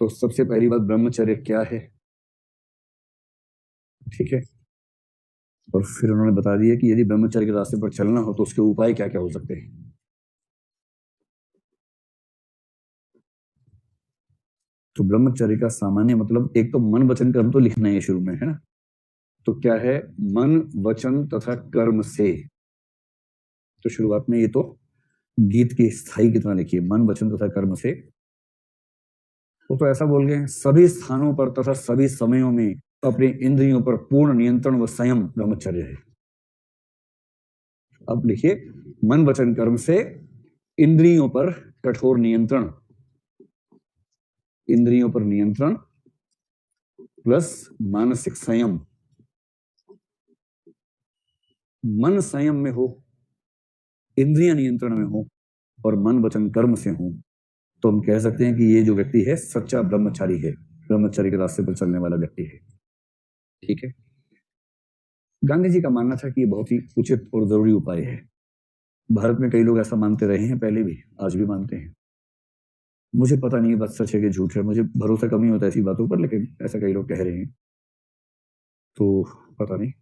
तो सबसे पहली बात, ब्रह्मचर्य क्या है, ठीक है। और फिर उन्होंने बता दिया कि यदि ब्रह्मचर्य के रास्ते पर चलना हो तो उसके उपाय क्या क्या हो सकते हैं। तो ब्रह्मचर्य का सामान्य मतलब, एक तो मन वचन कर्म तो लिखना है शुरू में, है ना। तो क्या है, मन वचन तथा कर्म से। तो शुरुआत में ये तो गीत की स्थाई की तरह लिखिए, मन वचन तथा कर्म से। वो तो ऐसा बोल गए, सभी स्थानों पर तथा सभी समयों में अपने इंद्रियों पर पूर्ण नियंत्रण व संयम ब्रह्मचर्य है। अब लिखिए, मन वचन कर्म से इंद्रियों पर कठोर नियंत्रण, इंद्रियों पर नियंत्रण प्लस मानसिक संयम। मन संयम में हो, इंद्रियां नियंत्रण में हो और मन वचन कर्म से हो, तो हम कह सकते हैं कि ये जो व्यक्ति है सच्चा ब्रह्मचारी है, ब्रह्मचर्य के रास्ते पर चलने वाला व्यक्ति है, ठीक है। गांधी जी का मानना था कि ये बहुत ही उचित और जरूरी उपाय है। भारत में कई लोग ऐसा मानते रहे हैं पहले भी, आज भी मानते हैं। मुझे पता नहीं बात सच है कि झूठ है, मुझे भरोसा कम ही होता है ऐसी बातों पर, लेकिन ऐसा कई लोग कह रहे हैं, तो पता नहीं।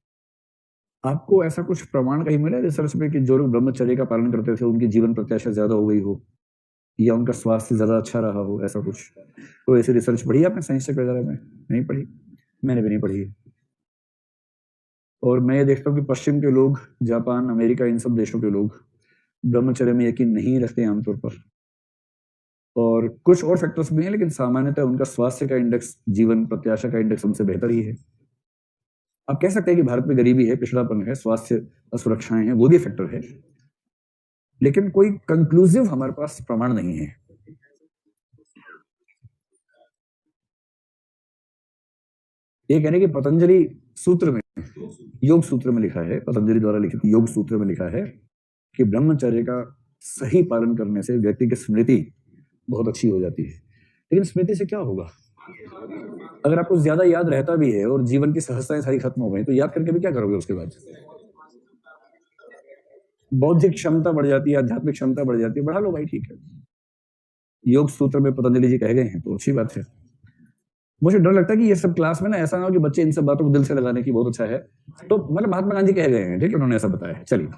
आपको ऐसा कुछ प्रमाण कहीं मिला रिसर्च में कि जो लोग ब्रह्मचर्य का पालन करते थे उनकी जीवन प्रत्याशा ज्यादा हो गई हो, या उनका स्वास्थ्य ज्यादा अच्छा रहा हो, ऐसा कुछ? तो ऐसी रिसर्च पढ़ी आपने साइंस वगैरह में? नहीं पढ़ी, मैंने भी नहीं पढ़ी है। और मैं ये देखता हूँ कि पश्चिम के लोग, जापान, अमेरिका, इन सब देशों के लोग ब्रह्मचर्य में यकीन नहीं रखते आमतौर पर। और कुछ और फैक्टर्स भी हैं, लेकिन सामान्यतः उनका स्वास्थ्य का इंडेक्स, जीवन प्रत्याशा का इंडेक्स उनसे बेहतर ही है। आप कह सकते हैं कि भारत में गरीबी है, पिछड़ापन है, स्वास्थ्य असुरक्षाएं हैं, वो भी फैक्टर है, लेकिन कोई कंक्लूसिव हमारे पास प्रमाण नहीं है। ये कहने कि पतंजलि सूत्र में, योग सूत्र में लिखा है, पतंजलि द्वारा लिखित योग सूत्र में लिखा है कि ब्रह्मचर्य का सही पालन करने से व्यक्ति की स्मृति बहुत अच्छी हो जाती है। लेकिन स्मृति से क्या होगा? अगर आपको ज्यादा याद रहता भी है और जीवन की सहजताएं सारी खत्म हो गई, तो याद करके भी क्या करोगे उसके बाद? बौद्धिक क्षमता बढ़ जाती है, आध्यात्मिक क्षमता बढ़ जाती है, बढ़ा लो भाई, ठीक है। योग सूत्र में पतंजलि जी कह गए हैं तो अच्छी बात है। मुझे डर लगता है कि ये सब क्लास में ना ऐसा ना हो कि बच्चे इन सब बातों को दिल से लगाने की बहुत अच्छा है, तो मतलब महात्मा गांधी कह गए हैं, ठीक है, उन्होंने ऐसा बताया है। चलिए,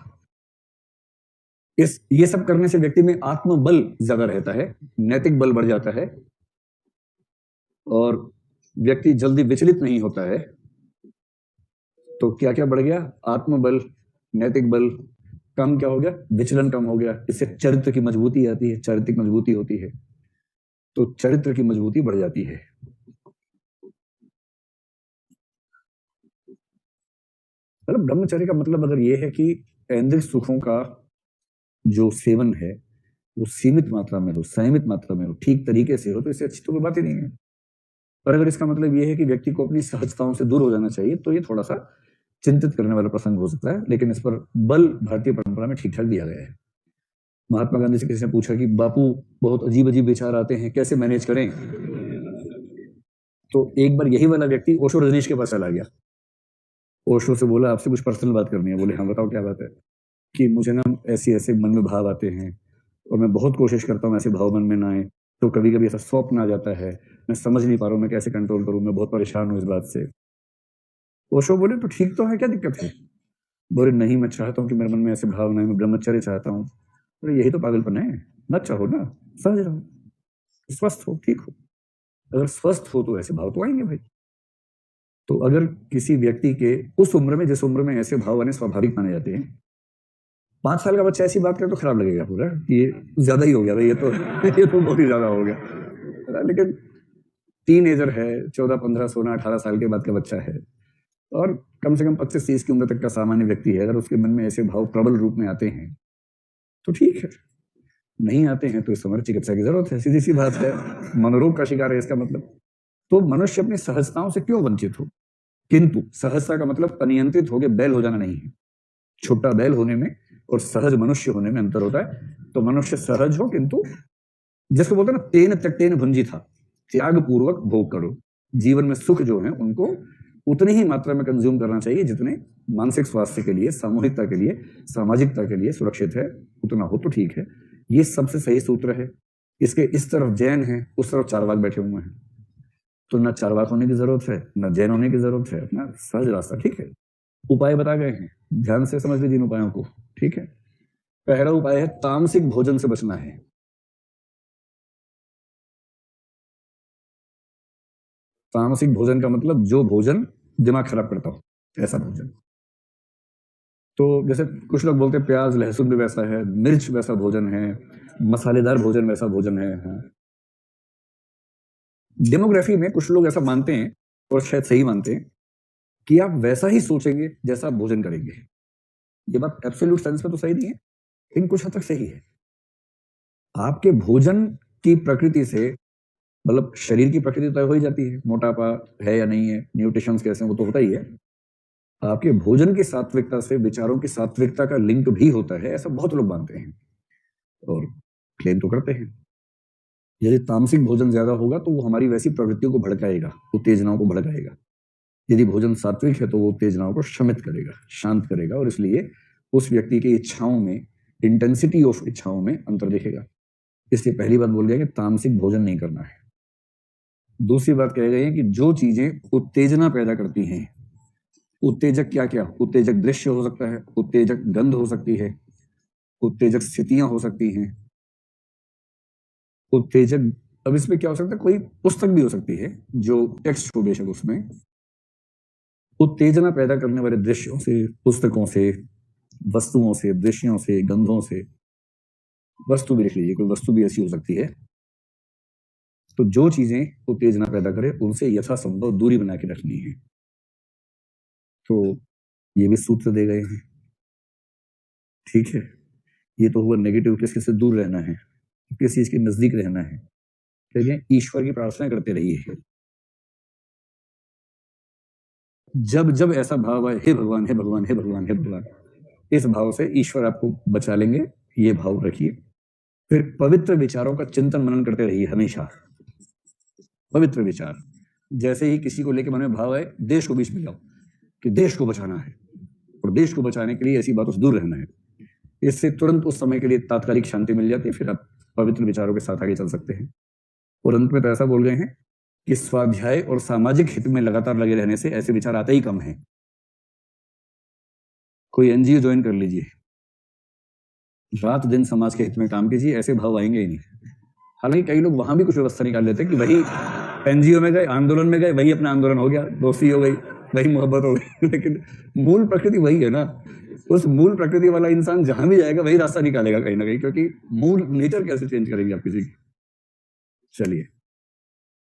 ये सब करने से व्यक्ति में आत्मबल ज्यादा रहता है, नैतिक बल बढ़ जाता है, और व्यक्ति जल्दी विचलित नहीं होता है। तो क्या क्या बढ़ गया? आत्मबल, नैतिक बल कम, क्या हो गया? विचलन कम हो गया। इससे चरित्र की मजबूती आती है, चारित्रिक मजबूती होती है, तो चरित्र की मजबूती बढ़ जाती है। मतलब ब्रह्मचर्य का मतलब अगर ये है कि ऐंद्रिक सुखों का जो सेवन है वो सीमित मात्रा में हो, संयमित मात्रा में हो, ठीक तरीके से हो, तो इससे अच्छी तो कोई बात ही नहीं है। पर अगर इसका मतलब ये है कि व्यक्ति को अपनी सहजताओं से दूर हो जाना चाहिए, तो ये थोड़ा सा चिंतित करने वाला प्रसंग हो सकता है, लेकिन इस पर बल भारतीय परंपरा में ठीक ठाक दिया गया है। महात्मा गांधी से किसी ने पूछा कि बापू बहुत अजीब अजीब विचार आते हैं, कैसे मैनेज करें? तो एक बार यही वाला व्यक्ति ओशो रजनीश के पास चला गया। ओशो से बोला आपसे कुछ पर्सनल बात करनी है। बोले हाँ बताओ क्या बात है? कि मुझे ना ऐसे ऐसे मन में भाव आते हैं और मैं बहुत कोशिश करता हूँ ऐसे भाव मन में ना आए, तो कभी कभी ऐसा स्वप्न आ जाता है, मैं समझ नहीं पा रहा हूँ मैं कैसे कंट्रोल करूँ, मैं बहुत परेशान हूँ इस बात से। ओशो बोले तो ठीक तो है, क्या दिक्कत है? बोले नहीं, मैं चाहता हूँ कि मेरे मन में ऐसे भाव ना आए, मैं ब्रह्मचर्य चाहता हूँ। बोले यही तो पागलपन है, मत चाहो ना, सहज रहो, स्वस्थ हो, ठीक हो। अगर स्वस्थ हो तो ऐसे भाव तो आएंगे भाई। तो अगर किसी व्यक्ति के उस उम्र में, जिस उम्र में ऐसे भाव आने स्वाभाविक माने जाते हैं, 5 साल का बच्चा ऐसी बात करे तो खराब लगेगा पूरा, ये ज्यादा ही हो गया भाई, ये तो ये तो बहुत ही ज्यादा हो गया। लेकिन टीनेजर है, 14, 15, 16, 18 साल के बाद का बच्चा है, और कम से कम 25-30 की उम्र तक का सामान्य व्यक्ति है, अगर उसके मन में ऐसे भाव प्रबल रूप में आते हैं तो ठीक है। नहीं आते हैं तो इस समय चिकित्सा की जरूरत है, सीधी सी बात है, मनोरोग का शिकार है इसका मतलब। तो मनुष्य अपनी सहजताओं से क्यों वंचित हो? किंतु सहजता का मतलब अनियंत्रित होकर बैल हो जाना नहीं है। छोटा बैल होने में और सहज मनुष्य होने में अंतर होता है। तो मनुष्य सहज हो, किंतु जिसको बोलते हैं ना, तेन तट्टेन भुंजी था, त्याग पूर्वक भोग करो। जीवन में सुख जो है उनको उतनी ही मात्रा में कंज्यूम करना चाहिए जितने मानसिक स्वास्थ्य के लिए, सामूहिकता के लिए, सामाजिकता के लिए सुरक्षित है, उतना हो तो ठीक है। ये सबसे सही सूत्र है। इसके इस तरफ जैन है, उस तरफ चारवाक बैठे हुए हैं। तो ना चार्वाक होने की जरूरत है, ना जैन होने की जरूरत है, अपना सहज रास्ता। ठीक है, उपाय बता गए हैं, ध्यान से समझ लीजिए इन उपायों को। ठीक है, पहला उपाय है तामसिक भोजन से बचना है। तामसिक भोजन का मतलब जो भोजन दिमाग खराब करता हो, ऐसा भोजन। तो जैसे कुछ लोग बोलते हैं प्याज लहसुन भी वैसा है, मिर्च वैसा भोजन है, मसालेदार भोजन वैसा भोजन है। हाँ। डेमोग्राफी में कुछ लोग ऐसा मानते हैं, और शायद सही मानते हैं, कि आप वैसा ही सोचेंगे जैसा आप भोजन करेंगे। ये बात एब्सोल्यूट सेंस में तो सही नहीं है, लेकिन कुछ हद तक सही है। आपके भोजन की प्रकृति से, मतलब शरीर की प्रकृति तय हो ही जाती है, मोटापा है या नहीं है, न्यूट्रिशंस कैसे हैं, वो तो होता ही है। आपके भोजन की सात्विकता से विचारों की सात्विकता का लिंक भी होता है, ऐसा बहुत लोग मानते हैं और क्लेम तो करते हैं। यदि तामसिक भोजन ज्यादा होगा तो वो हमारी वैसी प्रवृत्तियों को भड़काएगा, उत्तेजनाओं को भड़काएगा। यदि भोजन सात्विक है तो वो उत्तेजनाओं को शमित करेगा, शांत करेगा, और इसलिए उस व्यक्ति की इच्छाओं में, इंटेंसिटी ऑफ इच्छाओं में अंतर दिखेगा। इसलिए पहली बात बोल दिया कि तामसिक भोजन नहीं करना है। दूसरी बात कह गई है कि जो चीजें उत्तेजना पैदा करती हैं, उत्तेजक क्या क्या, उत्तेजक दृश्य हो सकता है, उत्तेजक गंध हो सकती है, उत्तेजक स्थितियां हो सकती हैं, उत्तेजक, अब इसमें क्या हो सकता है, कोई पुस्तक भी हो सकती है जो टेक्स्ट हो बेशक, उसमें उत्तेजना पैदा करने वाले दृश्यों से, पुस्तकों से, वस्तुओं से, दृश्यों से, गंधों से, वस्तु भी लिख लीजिए, कोई वस्तु भी ऐसी हो सकती है। तो जो चीजें उत्तेजना पैदा करे उनसे यथासंभव दूरी बना के रखनी है। तो ये भी सूत्र दे गए हैं। ठीक है, ये तो हुआ नेगेटिव, किसके से दूर रहना है, किस चीज के नजदीक रहना है। ठीक है, ईश्वर की प्रार्थना करते रहिए। जब जब ऐसा भाव आए, हे भगवान हे भगवान हे भगवान हे भगवान, इस भाव से ईश्वर आपको बचा लेंगे, ये भाव रखिए। फिर पवित्र विचारों का चिंतन मनन करते रहिए हमेशा। पवित्र विचार, जैसे ही किसी को लेकर मन में भाव आए, देश को बीच में लाओ कि देश को बचाना है, और देश को बचाने के लिए ऐसी बातों से दूर रहना है। इससे तुरंत उस समय के लिए तात्कालिक शांति मिल जाती है, फिर आप पवित्र विचारों के साथ आगे चल सकते हैं। और अंत में तो ऐसा बोल गए हैं कि स्वाध्याय और सामाजिक हित में लगातार लगे रहने से ऐसे विचार आते ही कम हैं। कोई एनजीओ ज्वाइन कर लीजिए, रात दिन समाज के हित में काम कीजिए, ऐसे भाव आएंगे ही नहीं। हालांकि कई लोग वहां भी कुछ व्यवस्था निकाल लेते हैं कि वही एनजीओ में गए, आंदोलन में गए, वही अपना आंदोलन हो गया, दोस्ती हो गई, वही मोहब्बत हो गई। लेकिन मूल प्रकृति वही है ना। उस मूल प्रकृति वाला इंसान जहां भी जाएगा वही रास्ता निकालेगा कहीं ना कहीं, क्योंकि मूल नेचर कैसे चेंज करेंगे आप किसी की। चलिए।